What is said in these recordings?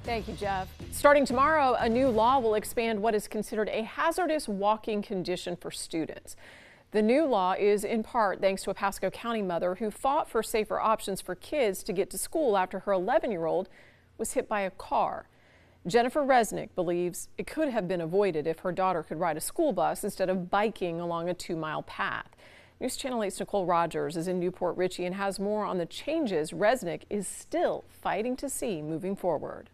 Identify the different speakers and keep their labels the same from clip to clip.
Speaker 1: Thank you, Jeff. Starting tomorrow, a new law will expand what is considered a hazardous walking condition for students. The new law is in part thanks to a Pasco County mother who fought for safer options for kids to get to school after her 11-year-old was hit by a car. Jennifer Resnick believes it could have been avoided if her daughter could ride a school bus instead of biking along a 2-mile path. News Channel 8's Nicole Rogers is in Newport Richey and has more on the changes Resnick is still fighting to see moving forward.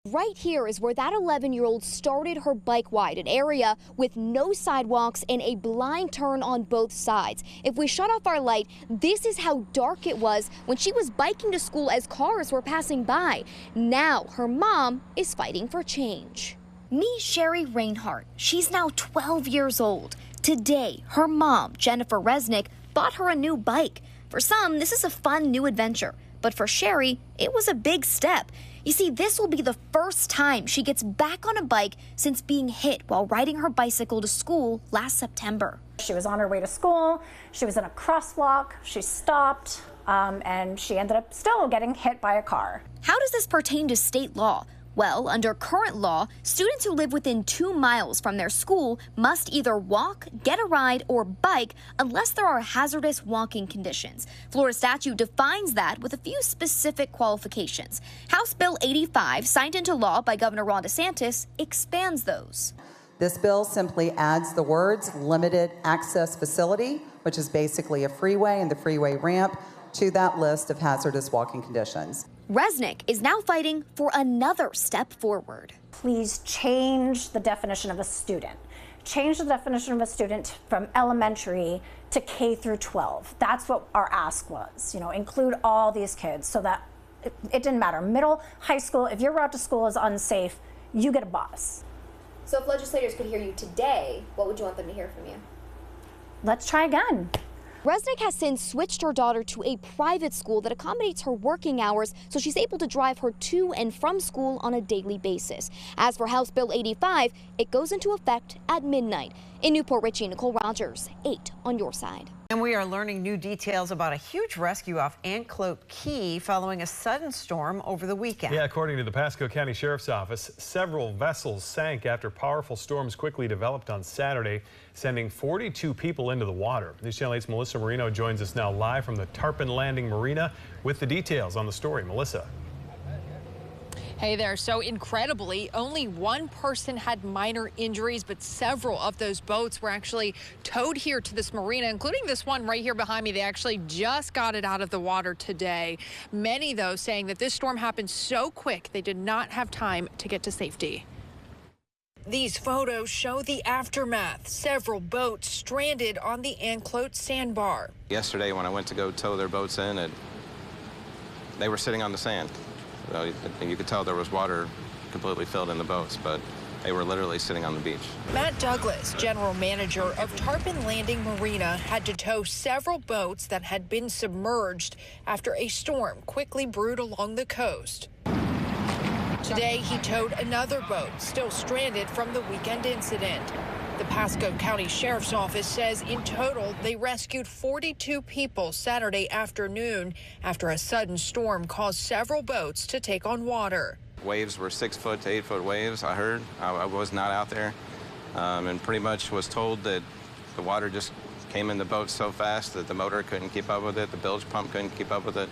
Speaker 2: Right here is where that 11-year-old started her bike ride, an area with no sidewalks and a blind turn on both sides. If we shut off our light, this is how dark it was when she was biking to school as cars were passing by. Now her mom is fighting for change. Meet Sherry Reinhardt. She's now 12 years old. Today, her mom, Jennifer Resnick, bought her a new bike. For some, this is a fun new adventure, but for Sherry, it was a big step. You see, this will be the first time she gets back on a bike since being hit while riding her bicycle to school last September.
Speaker 3: She was on her way to school, she was in a crosswalk, she stopped, and she ended up still getting hit by a car.
Speaker 2: How does this pertain to state law? Well, under current law, students who live within 2 miles from their school must either walk, get a ride, or bike unless there are hazardous walking conditions. Florida statute defines that with a few specific qualifications. House Bill 85, signed into law by Governor Ron DeSantis, expands those.
Speaker 4: This bill simply adds the words limited access facility, which is basically a freeway and the freeway ramp, to that list of hazardous walking conditions.
Speaker 2: Resnick is now fighting for another step forward.
Speaker 3: Please change the definition of a student. Change the definition of a student from elementary to K through 12. That's what our ask was. Include all these kids so that it didn't matter. Middle, high school, if your route to school is unsafe, you get a bus.
Speaker 5: So if legislators could hear you today, what would you want them to hear from you?
Speaker 3: Let's try again.
Speaker 2: Resnick has since switched her daughter to a private school that accommodates her working hours, so she's able to drive her to and from school on a daily basis. As for House Bill 85, it goes into effect at midnight. In Newport Richey, Nicole Rogers, 8 on your side.
Speaker 6: And we are learning new details about a huge rescue off Anclote Key following a sudden storm over the weekend.
Speaker 7: Yeah, according to the Pasco County Sheriff's Office, several vessels sank after powerful storms quickly developed on Saturday, sending 42 people into the water. News Channel 8's Melissa Marino joins us now live from the Tarpon Landing Marina with the details on the story. Melissa.
Speaker 8: Hey there. So incredibly, only one person had minor injuries, but several of those boats were actually towed here to this marina, including this one right here behind me. They actually just got it out of the water today. Many, though, saying that this storm happened so quick they did not have time to get to safety. These photos show the aftermath. Several boats stranded on the Anclote sandbar.
Speaker 9: Yesterday, when I went to go tow their boats in, they were sitting on the sand. And you could tell there was water completely filled in the boats, but they were literally sitting on the beach.
Speaker 8: Matt Douglas, general manager of Tarpon Landing Marina, had to tow several boats that had been submerged after a storm quickly brewed along the coast. Today, he towed another boat still stranded from the weekend incident. The Pasco County Sheriff's Office says in total they rescued 42 people Saturday afternoon after a sudden storm caused several boats to take on water.
Speaker 9: Waves were 6-foot to 8-foot waves, I heard. I was not out there and pretty much was told that the water just came in the boat so fast that the motor couldn't keep up with it, the bilge pump couldn't keep up with it,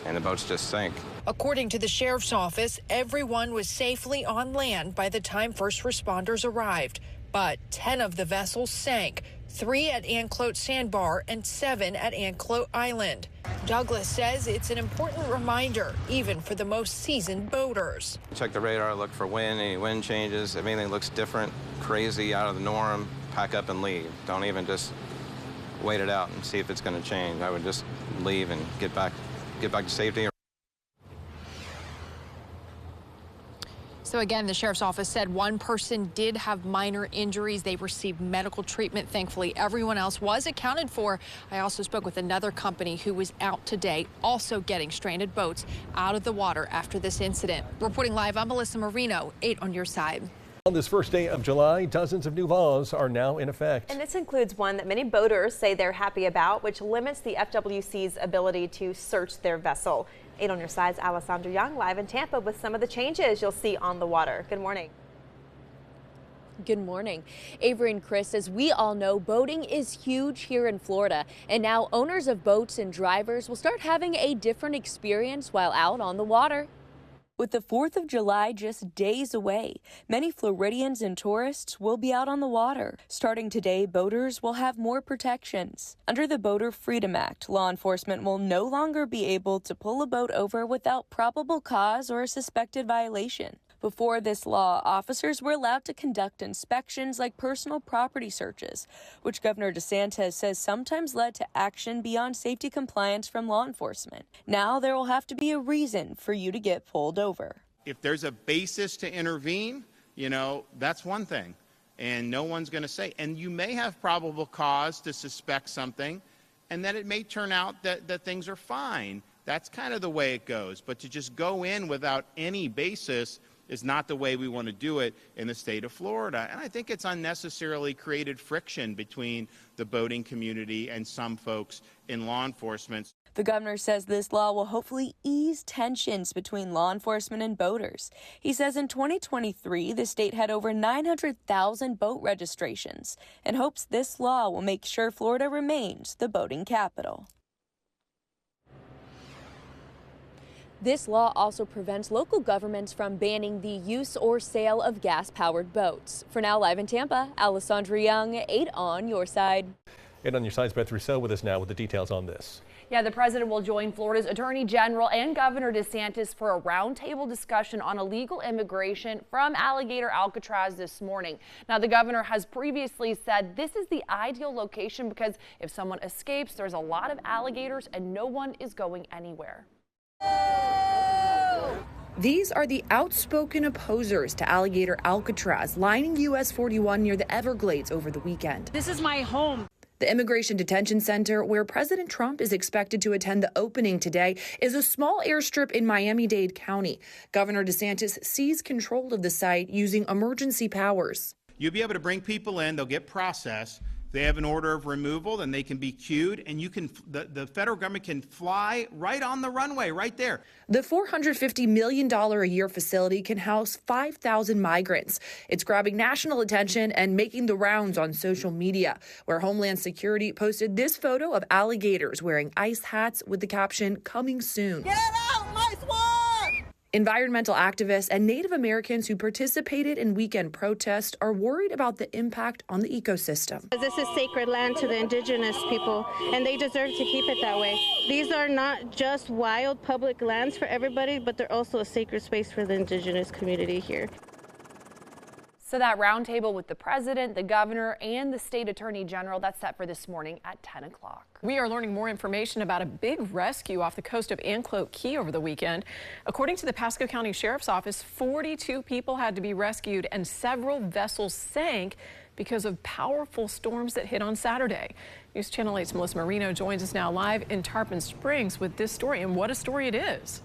Speaker 9: and the boats just sank.
Speaker 8: According to the Sheriff's Office, everyone was safely on land by the time first responders arrived. But 10 of the vessels sank, 3 at Anclote Sandbar and 7 at Anclote Island. Douglas says it's an important reminder, even for the most seasoned boaters.
Speaker 9: Check the radar, look for wind, any wind changes. If anything looks different, crazy, out of the norm, pack up and leave. Don't even just wait it out and see if it's going to change. I would just leave and get back to safety.
Speaker 8: So again, the Sheriff's Office said one person did have minor injuries. They received medical treatment. Thankfully, everyone else was accounted for. I also spoke with another company who was out today, also getting stranded boats out of the water after this incident. Reporting live, I'm Melissa Marino, 8 on your side.
Speaker 10: On this first day of July, dozens of new laws are now in effect.
Speaker 11: And this includes one that many boaters say they're happy about, which limits the FWC's ability to search their vessel. 8 on your side's Alessandra Young live in Tampa with some of the changes you'll see on the water. Good morning.
Speaker 12: Good morning. Avery and Chris, as we all know, boating is huge here in Florida, and now owners of boats and drivers will start having a different experience while out on the water. With the 4th of July just days away, many Floridians and tourists will be out on the water. Starting today, boaters will have more protections. Under the Boater Freedom Act, law enforcement will no longer be able to pull a boat over without probable cause or a suspected violation. Before this law, officers were allowed to conduct inspections like personal property searches, which Governor DeSantis says sometimes led to action beyond safety compliance from law enforcement. Now there will have to be a reason for you to get pulled over.
Speaker 13: If there's a basis to intervene, that's one thing, and no one's going to say. And you may have probable cause to suspect something, and then it may turn out that things are fine. That's kind of the way it goes. But to just go in without any basis is not the way we want to do it in the state of Florida. And I think it's unnecessarily created friction between the boating community and some folks in law enforcement.
Speaker 12: The governor says this law will hopefully ease tensions between law enforcement and boaters. He says in 2023, the state had over 900,000 boat registrations and hopes this law will make sure Florida remains the boating capital. This law also prevents local governments from banning the use or sale of gas-powered boats. For now, live in Tampa, Alessandra Young, 8 on your side.
Speaker 10: 8 on your side's Beth Rousseau with us now with the details on this.
Speaker 14: Yeah, the president will join Florida's Attorney General and Governor DeSantis for a roundtable discussion on illegal immigration from Alligator Alcatraz this morning. Now, the governor has previously said this is the ideal location because if someone escapes, there's a lot of alligators and no one is going anywhere.
Speaker 15: These are the outspoken opposers to Alligator Alcatraz lining US 41 near the Everglades over the weekend.
Speaker 16: This is my home.
Speaker 15: The Immigration Detention Center, where President Trump is expected to attend the opening today, is a small airstrip in Miami-Dade County. Governor DeSantis seized control of the site using emergency powers.
Speaker 13: You'll be able to bring people in, they'll get processed. They have an order of removal, then they can be queued, and the federal government can fly right on the runway, right there.
Speaker 15: The $450 million a year facility can house 5,000 migrants. It's grabbing national attention and making the rounds on social media, where Homeland Security posted this photo of alligators wearing ice hats with the caption, "Coming soon."
Speaker 16: Get out, my swamp!
Speaker 15: Environmental activists and Native Americans who participated in weekend protests are worried about the impact on the ecosystem.
Speaker 17: This is sacred land to the indigenous people, and they deserve to keep it that way. These are not just wild public lands for everybody, but they're also a sacred space for the indigenous community here.
Speaker 14: So that roundtable with the president, the governor, and the state attorney general, that's set for this morning at 10 o'clock.
Speaker 1: We are learning more information about a big rescue off the coast of Anclote Key over the weekend. According to the Pasco County Sheriff's Office, 42 people had to be rescued and several vessels sank because of powerful storms that hit on Saturday. News Channel 8's Melissa Marino joins us now live in Tarpon Springs with this story, and what a story it is.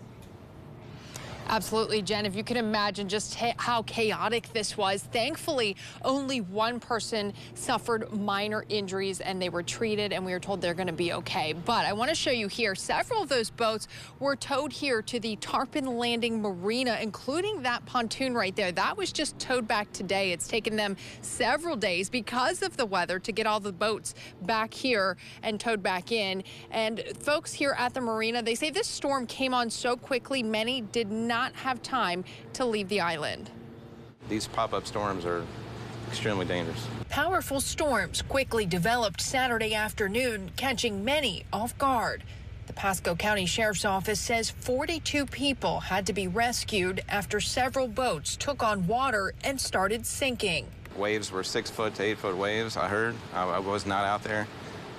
Speaker 8: Absolutely, Jen. If you can imagine just how chaotic this was. Thankfully, only one person suffered minor injuries and they were treated, and we were told they're going to be okay. But I want to show you here, several of those boats were towed here to the Tarpon Landing Marina, including that pontoon right there. That was just towed back today. It's taken them several days because of the weather to get all the boats back here and towed back in. And folks here at the marina, they say this storm came on so quickly, many did not have time to leave the island.
Speaker 9: These pop-up storms are extremely dangerous.
Speaker 8: Powerful storms quickly developed Saturday afternoon, catching many off guard. The Pasco County Sheriff's Office says 42 people had to be rescued after several boats took on water and started sinking.
Speaker 9: Waves were 6 foot to 8 foot waves, I heard. I was not out there,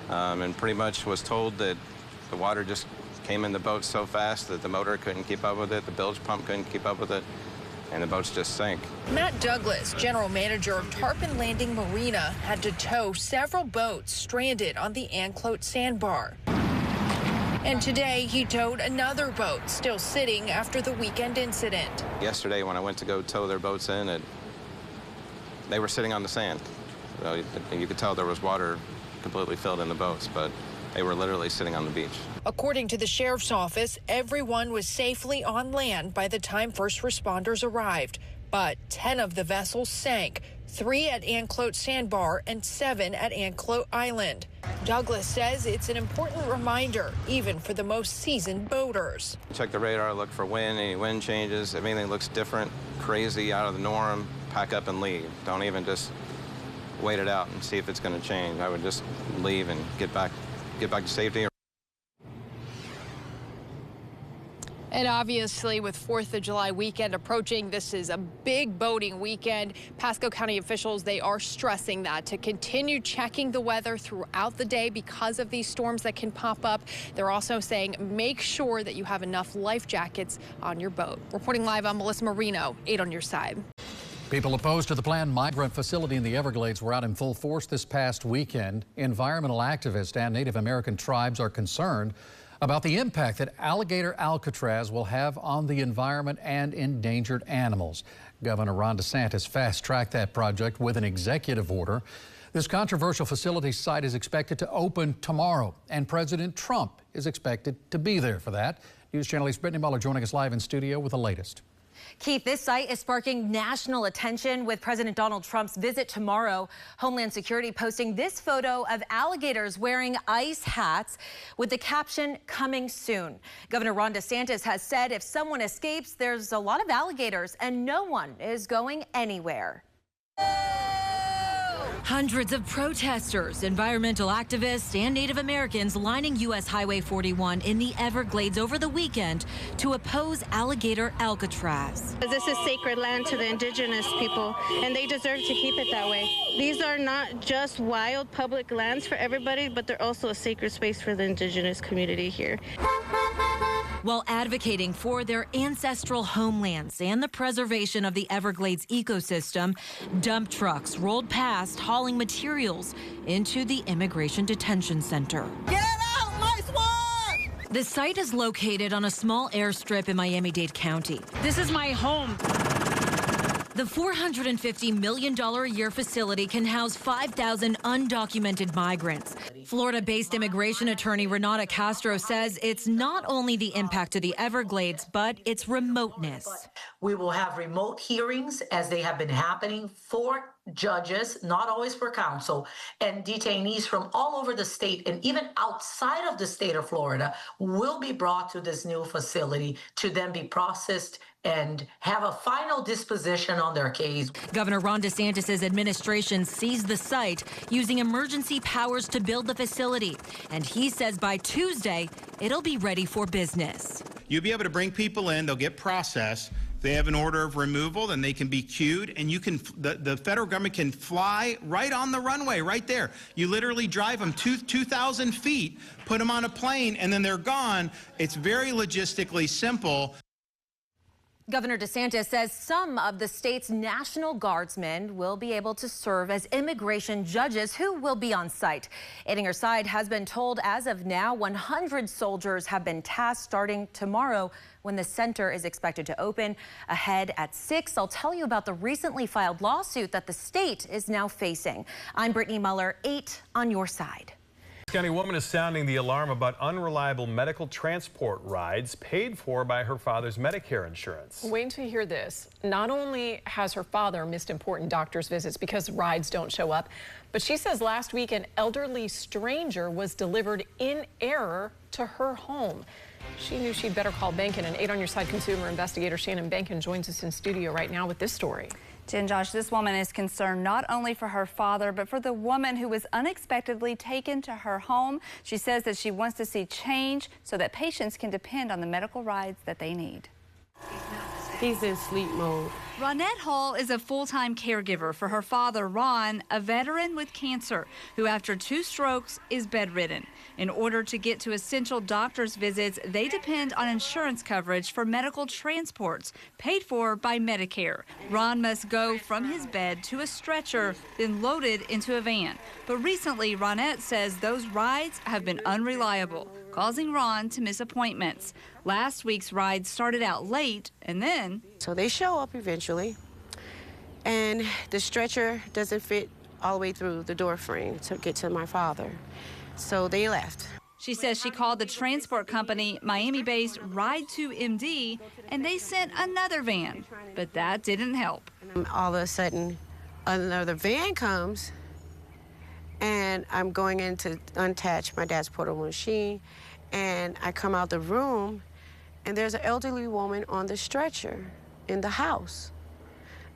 Speaker 9: and pretty much was told that the water just came in the boat so fast that the motor couldn't keep up with it, the bilge pump couldn't keep up with it, and the boats just sank.
Speaker 8: Matt Douglas, general manager of Tarpon Landing Marina, had to tow several boats stranded on the Anclote sandbar. And today he towed another boat still sitting after the weekend incident.
Speaker 9: Yesterday when I went to go tow their boats in at they were sitting on the sand. So you could tell there was water completely filled in the boats, but they were literally sitting on the beach.
Speaker 8: According to the sheriff's office, everyone was safely on land by the time first responders arrived. But 10 of the vessels sank, 3 at Anclote Sandbar and 7 at Anclote Island. Douglas says it's an important reminder, even for the most seasoned boaters.
Speaker 9: Check the radar, look for wind, any wind changes. If anything looks different, crazy, out of the norm, pack up and leave. Don't even just wait it out and see if it's going to change. I would just leave and get back to safety.
Speaker 14: And obviously, with 4th of July weekend approaching, this is a big boating weekend. Pasco County officials, they are stressing that to continue checking the weather throughout the day because of these storms that can pop up. They're also saying make sure that you have enough life jackets on your boat. Reporting live, I'm Melissa Marino, 8 on your side.
Speaker 18: People opposed to the planned migrant facility in the Everglades were out in full force this past weekend. Environmental activists and Native American tribes are concerned about the impact that alligator Alcatraz will have on the environment and endangered animals. Governor Ron DeSantis fast-tracked that project with an executive order. This controversial facility site is expected to open tomorrow, and President Trump is expected to be there for that. News Channel 8's Brittany Muller joining us live in studio with the latest.
Speaker 19: Keith, this site is sparking national attention with President Donald Trump's visit tomorrow. Homeland Security posting this photo of alligators wearing ice hats with the caption, "Coming soon." Governor Ron DeSantis has said if someone escapes, there's a lot of alligators and no one is going anywhere.
Speaker 20: Hundreds of protesters, environmental activists, and Native Americans lining U.S. Highway 41 in the Everglades over the weekend to oppose alligator Alcatraz.
Speaker 17: This is sacred land to the indigenous people, and they deserve to keep it that way. These are not just wild public lands for everybody, but they're also a sacred space for the indigenous community here.
Speaker 20: While advocating for their ancestral homelands and the preservation of the Everglades ecosystem, dump trucks rolled past hauling materials into the Immigration Detention Center.
Speaker 16: Get out, my swamp!
Speaker 20: The site is located on a small airstrip in Miami-Dade County.
Speaker 16: This is my home.
Speaker 20: The $450 million a year facility can house 5,000 undocumented migrants. Florida-based immigration attorney Renata Castro says it's not only the impact to the Everglades, but its remoteness.
Speaker 21: We will have remote hearings as they have been happening for judges, not always for counsel, and detainees from all over the state and even outside of the state of Florida will be brought to this new facility to then be processed and have a final disposition on their case.
Speaker 20: Governor Ron DeSantis' administration seized the site using emergency powers to build the facility. And he says by Tuesday, it'll be ready for business.
Speaker 13: You'll be able to bring people in, they'll get processed. If they have an order of removal, then they can be queued, and you can, the federal government can fly right on the runway, right there. You literally drive them 2,000 feet, put them on a plane, and then they're gone. It's very logistically simple.
Speaker 19: Governor DeSantis says some of the state's National Guardsmen will be able to serve as immigration judges who will be on site. Aiding her side has been told as of now 100 soldiers have been tasked starting tomorrow when the center is expected to open. Ahead at 6, I'll tell you about the recently filed lawsuit that the state is now facing. I'm Brittany Muller, 8 on your side.
Speaker 7: County woman is sounding the alarm about unreliable medical transport rides paid for by her father's Medicare insurance.
Speaker 1: Wait until you hear this. Not only has her father missed important doctor's visits because rides don't show up, but she says last week an elderly stranger was delivered in error to her home. She knew she'd better call Benkin, and 8 on your side consumer investigator Shannon Benkin joins us in studio right now with this story.
Speaker 22: Jen, Josh, this woman is concerned not only for her father, but for the woman who was unexpectedly taken to her home. She says that she wants to see change so that patients can depend on the medical rides that they need.
Speaker 23: He's in sleep mode.
Speaker 22: Ronette Hall is a full-time caregiver for her father, Ron, a veteran with cancer, who after 2 strokes is bedridden. In order to get to essential doctor's visits, they depend on insurance coverage for medical transports paid for by Medicare. Ron must go from his bed to a stretcher, then loaded into a van. But recently, Ronette says those rides have been unreliable, causing Ron to miss appointments. Last week's ride started out late, and then...
Speaker 23: So they show up eventually,
Speaker 3: and the stretcher doesn't fit all the way through the door frame to get to my father. So they left.
Speaker 22: She says she called the transport company, Miami-based Ride2MD, and they sent another van, but that didn't help.
Speaker 3: All of a sudden, another van comes, and I'm going in to unattach my dad's portable machine, and I come out the room, and there's an elderly woman on the stretcher in the house.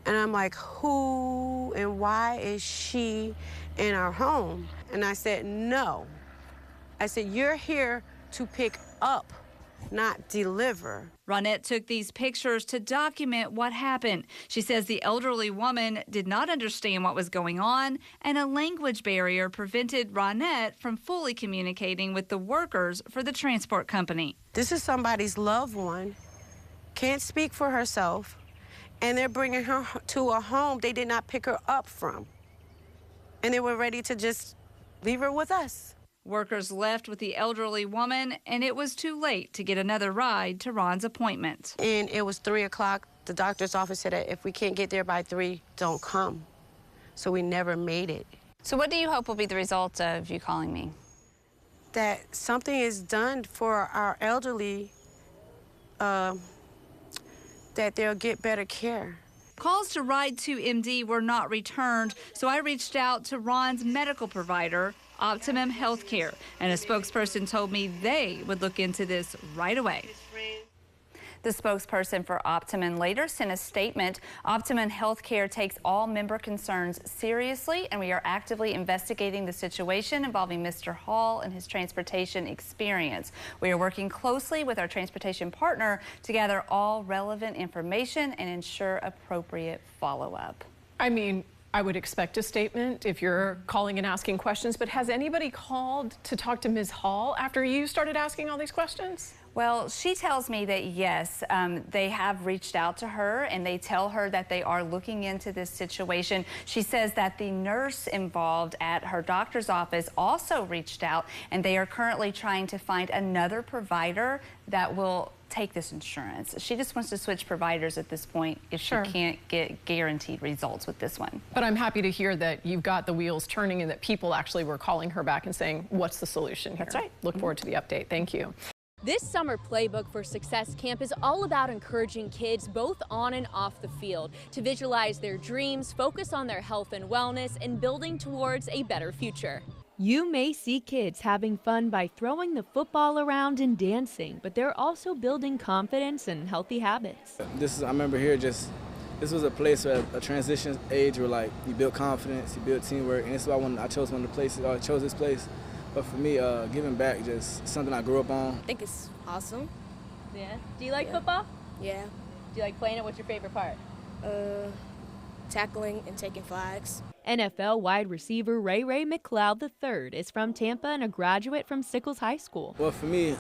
Speaker 3: And I'm like, who and why is she in our home? And I said, no. I said, you're here to pick up, not deliver.
Speaker 22: Ronette took these pictures to document what happened. She says the elderly woman did not understand what was going on, and a language barrier prevented Ronette from fully communicating with the workers for the transport company.
Speaker 3: This is somebody's loved one, can't speak for herself, and they're bringing her to a home they did not pick her up from. And they were ready to just leave her with us.
Speaker 22: Workers left with the elderly woman, and it was too late to get another ride to Ron's appointment.
Speaker 3: And it was 3 o'clock. The doctor's office said that if we can't get there by 3, don't come. So we never made it.
Speaker 4: So what do you hope will be the result of you calling me?
Speaker 3: That something is done for our elderly, that they'll get better care.
Speaker 22: Calls to Ride2MD were not returned, so I reached out to Ron's medical provider, Optimum Healthcare, and a spokesperson told me they would look into this right away.
Speaker 4: The spokesperson for Optimum later sent a statement. Optimum Healthcare takes all member concerns seriously, and we are actively investigating the situation involving Mr. Hall and his transportation experience. We are working closely with our transportation partner to gather all relevant information and ensure appropriate follow-up.
Speaker 1: I mean, I would expect a statement if you're calling and asking questions, but has anybody called to talk to Ms. Hall after you started asking all these questions?
Speaker 4: Well, she tells me that yes, they have reached out to her and they tell her that they are looking into this situation. She says that the nurse involved at her doctor's office also reached out, and they are currently trying to find another provider that will take this insurance. She just wants to switch providers at this point if she can't get guaranteed results with this one.
Speaker 1: But I'm happy to hear that you've got the wheels turning and that people actually were calling her back and saying, what's the solution here?
Speaker 4: That's right.
Speaker 1: Look forward to the update. Thank you.
Speaker 12: This summer playbook for Success Camp is all about encouraging kids both on and off the field to visualize their dreams, focus on their health and wellness, and building towards a better future. You may see kids having fun by throwing the football around and dancing, but they're also building confidence and healthy habits.
Speaker 5: I remember here this was a place where a transition age where like you build confidence, you build teamwork, and this is why I chose this place. But for me, giving back, just something I grew up on.
Speaker 24: I think it's awesome.
Speaker 12: Yeah. Do you like football?
Speaker 24: Yeah.
Speaker 12: Do you like playing it? What's your favorite part?
Speaker 24: Tackling and taking flags.
Speaker 12: NFL wide receiver Ray McLeod III is from Tampa and a graduate from Sickles High School.
Speaker 5: Well, for me,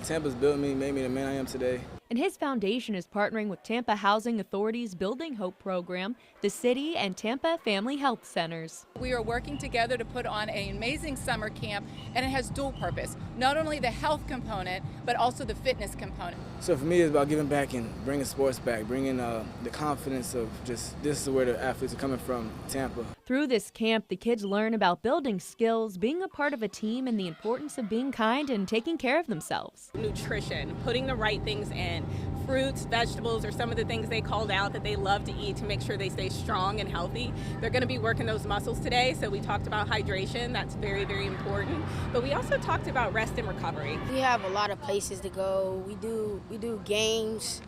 Speaker 5: Tampa's built me, made me the man I am today.
Speaker 12: And his foundation is partnering with Tampa Housing Authority's Building Hope program, the city, and Tampa Family Health Centers.
Speaker 25: We are working together to put on an amazing summer camp, and it has dual purpose. Not only the health component, but also the fitness component.
Speaker 5: So for me, it's about giving back and bringing sports back, bringing the confidence of just this is where the athletes are coming from, Tampa.
Speaker 12: Through this camp, the kids learn about building skills, being a part of a team, and the importance of being kind and taking care of themselves.
Speaker 26: Nutrition, putting the right things in. Fruits, vegetables are some of the things they called out that they love to eat to make sure they stay strong and healthy. They're going to be working those muscles today, so we talked about hydration. That's very, very important. But we also talked about rest and recovery.
Speaker 24: We have a lot of places to go. We do games.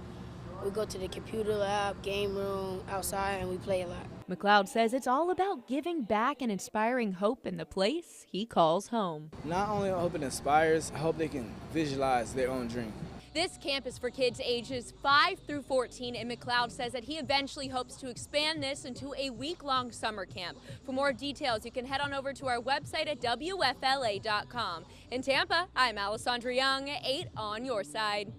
Speaker 24: We go to the computer lab, game room, outside, and we play a lot.
Speaker 12: McLeod says it's all about giving back and inspiring hope in the place he calls home.
Speaker 5: Not only I hope it inspires, I hope they can visualize their own dream.
Speaker 12: This camp is for kids ages 5 through 14, and McLeod says that he eventually hopes to expand this into a week-long summer camp. For more details, you can head on over to our website at WFLA.com. In Tampa, I'm Alessandra Young, 8 on your side.